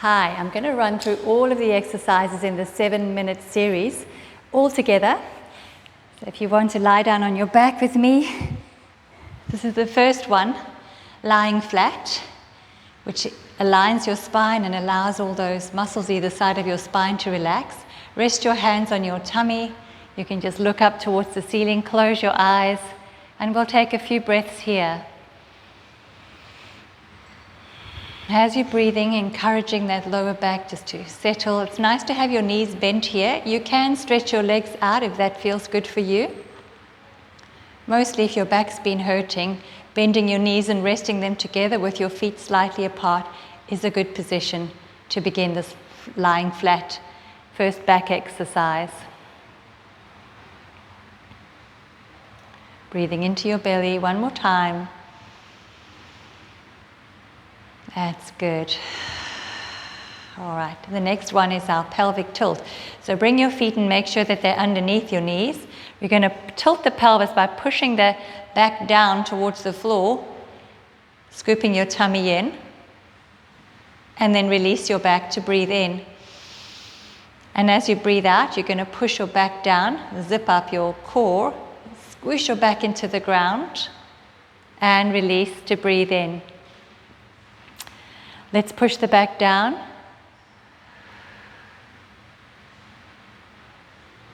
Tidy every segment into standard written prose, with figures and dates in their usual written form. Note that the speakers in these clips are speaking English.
Hi, I'm going to run through all of the exercises in the 7-minute series all together. So if you want to lie down on your back with me, this is the first one, lying flat, which aligns your spine and allows all those muscles either side of your spine to relax. Rest your hands on your tummy. You can just look up towards the ceiling, close your eyes, and we'll take a few breaths here. As you're breathing, encouraging that lower back just to settle. It's nice to have your knees bent here. You can stretch your legs out if that feels good for you. Mostly if your back's been hurting, bending your knees and resting them together with your feet slightly apart is a good position to begin this lying flat first back exercise. Breathing into your belly one more time. That's good. All right, the next one is our pelvic tilt. So bring your feet and make sure that they're underneath your knees. We're going to tilt the pelvis by pushing the back down towards the floor, scooping your tummy in, and then release your back to breathe in. And as you breathe out, you're going to push your back down, zip up your core, squish your back into the ground, and release to breathe in. Let's push the back down.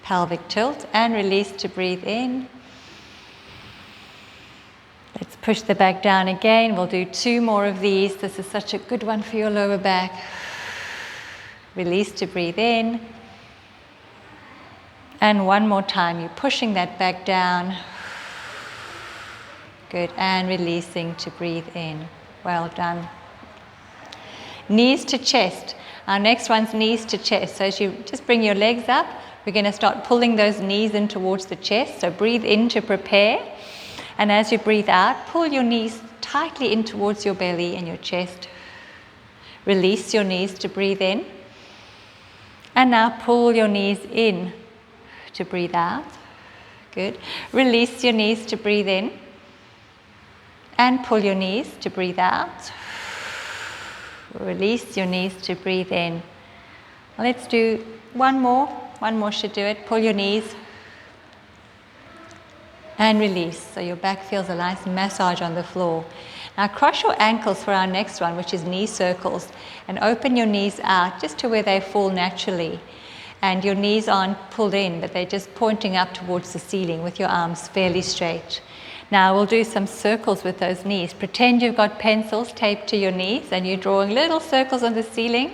Pelvic tilt and release to breathe in. Let's push the back down again. We'll do 2 more of these. This is such a good one for your lower back. Release to breathe in. And one more time. You're pushing that back down. Good. And releasing to breathe in. Well done. Knees to chest. Our next one's knees to chest. So as you just bring your legs up, we're going to start pulling those knees in towards the chest. So breathe in to prepare. And as you breathe out, pull your knees tightly in towards your belly and your chest. Release your knees to breathe in. And now pull your knees in to breathe out. Good. Release your knees to breathe in. And pull your knees to breathe out. Release your knees to breathe in. Let's do one more. One more should do it. Pull your knees and release. So your back feels a nice massage on the floor. Now cross your ankles for our next one, which is knee circles, and open your knees out just to where they fall naturally. And your knees aren't pulled in, but they're just pointing up towards the ceiling with your arms fairly straight. Now we'll do some circles with those knees. Pretend you've got pencils taped to your knees and you're drawing little circles on the ceiling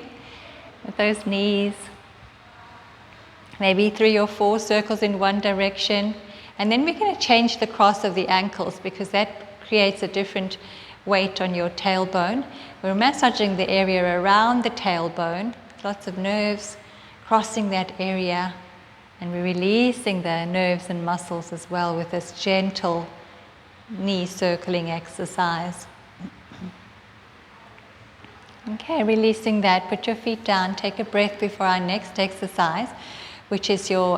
with those knees. Maybe 3 or 4 circles in one direction. And then we're going to change the cross of the ankles because that creates a different weight on your tailbone. We're massaging the area around the tailbone, lots of nerves, crossing that area, and we're releasing the nerves and muscles as well with this gentle knee circling exercise. Okay, releasing that, put your feet down, take a breath before our next exercise, which is your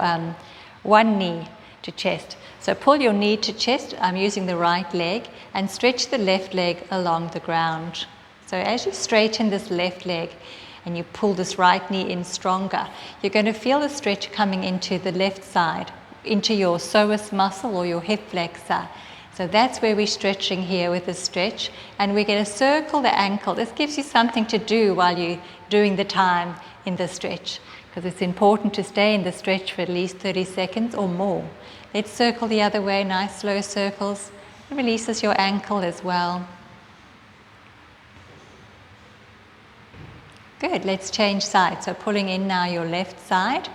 one knee to chest. So pull your knee to chest, I'm using the right leg, and stretch the left leg along the ground. So as you straighten this left leg and you pull this right knee in stronger, you're going to feel a stretch coming into the left side, into your psoas muscle or your hip flexor. So that's where we're stretching here with this stretch, and we're going to circle the ankle. This gives you something to do while you're doing the time in the stretch, because it's important to stay in the stretch for at least 30 seconds or more. Let's circle the other way, nice slow circles. It releases your ankle as well. Good, let's change sides. So pulling in now your left side,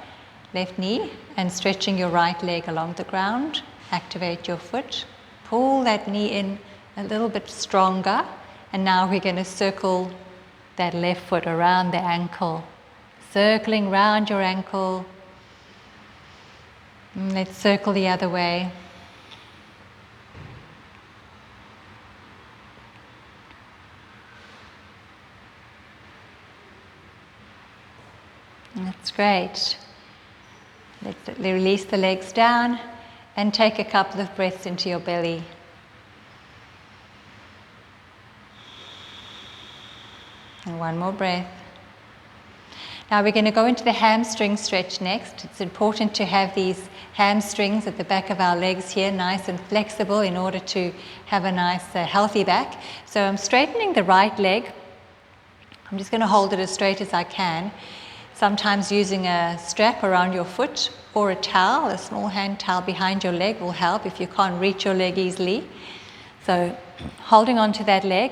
left knee, and stretching your right leg along the ground. Activate your foot. Pull that knee in a little bit stronger, and now we're going to circle that left foot around the ankle. Circling round your ankle. Let's circle the other way. That's great. Let's release the legs down. And take a couple of breaths into your belly. And one more breath. Now we're going to go into the hamstring stretch next. It's important to have these hamstrings at the back of our legs here nice and flexible in order to have a nice healthy back. So I'm straightening the right leg. I'm just going to hold it as straight as I can. Sometimes using a strap around your foot or a towel, a small hand towel behind your leg will help if you can't reach your leg easily. So holding on to that leg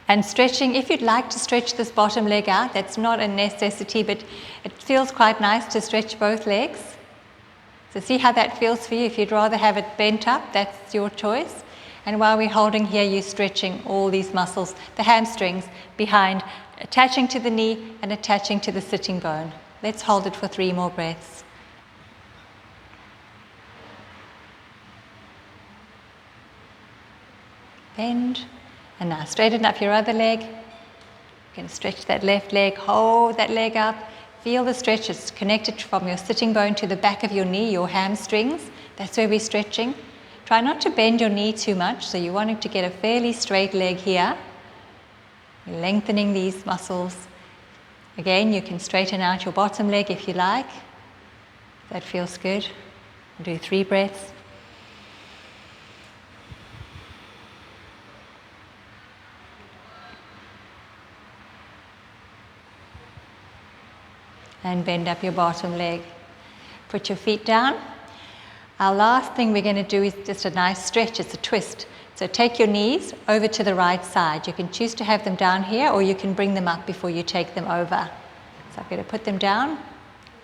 and stretching. If you'd like to stretch this bottom leg out, that's not a necessity, but it feels quite nice to stretch both legs. So see how that feels for you. If you'd rather have it bent up, that's your choice. And while we're holding here, you're stretching all these muscles, the hamstrings behind, attaching to the knee and attaching to the sitting bone. Let's hold it for 3 more breaths. Bend. And now straighten up your other leg. You can stretch that left leg, hold that leg up. Feel the stretch. It's connected from your sitting bone to the back of your knee, your hamstrings. That's where we're stretching. Try not to bend your knee too much, so you're wanting to get a fairly straight leg here. You're lengthening these muscles. Again, you can straighten out your bottom leg if you like. That feels good. Do 3 breaths. And bend up your bottom leg. Put your feet down. Our last thing we're going to do is just a nice stretch. It's a twist. So take your knees over to the right side. You can choose to have them down here, or you can bring them up before you take them over. So I'm going to put them down on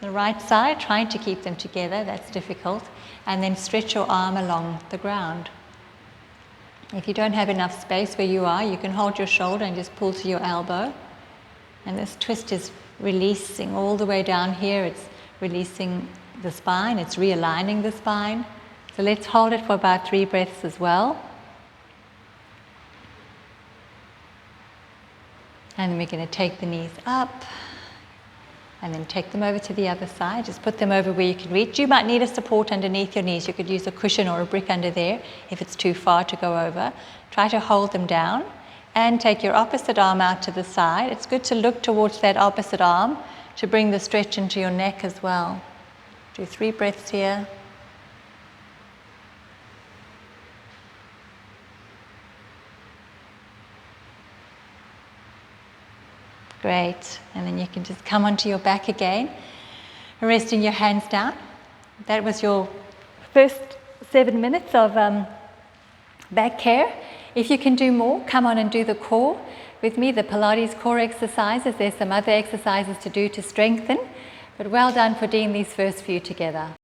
the right side, trying to keep them together. That's difficult. And then stretch your arm along the ground. If you don't have enough space where you are, you can hold your shoulder and just pull to your elbow. And this twist is releasing all the way down here. It's releasing the spine, it's realigning the spine. So let's hold it for about 3 breaths as well. And then we're going to take the knees up and then take them over to the other side. Just put them over where you can reach. You might need a support underneath your knees. You could use a cushion or a brick under there if it's too far to go over. Try to hold them down and take your opposite arm out to the side. It's good to look towards that opposite arm to bring the stretch into your neck as well. Do 3 breaths here. Great. And then you can just come onto your back again, resting your hands down. That was your first 7 minutes of back care. If you can do more, come on and do the core with me, the Pilates core exercises. There's some other exercises to do to strengthen. But well done for doing these first few together.